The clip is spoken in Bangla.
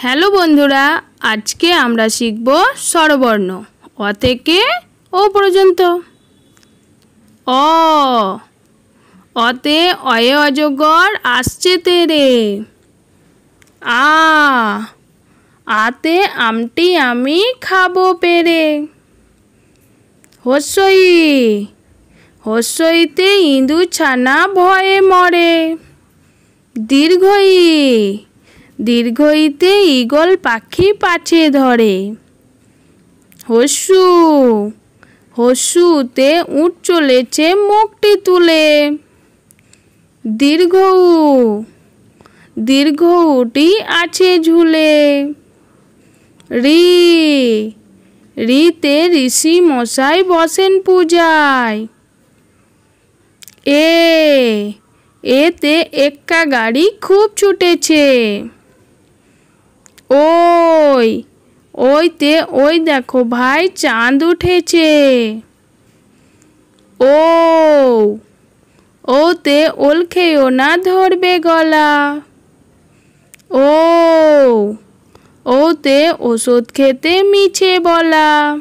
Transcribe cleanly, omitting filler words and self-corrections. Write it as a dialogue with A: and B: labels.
A: হ্যালো বন্ধুরা, আজকে আমরা শিখব স্বরবর্ণ অ থেকে ও পর্যন্ত। অ, অতে অয়ে অজগর আসছে তেরে। আ, আতে আমটি আমি খাবো পেরে। হস্যই, হস্যইতে ইঁদুর ছানা ভয়ে মরে। দীর্ঘই, দীর্ঘইতে ঈগল পাখি পাছে ধরে। হস্যু, হস্যুতে উট চলেছে মুখটি তুলে। দীর্ঘ উ, দীর্ঘ উটি আছে ঝুলে। রি, রিতে ঋষি মশাই বসেন পূজায়। এ, এতে এক্কা গাড়ি খুব ছুটেছে। ওই, ওইতে ওই দেখো ভাই চাঁদ উঠেছে। ও, ওতে ওল খেয়েও না ধরবে গলা। ও, ওতে ওষুধ খেতে মিছে বলা।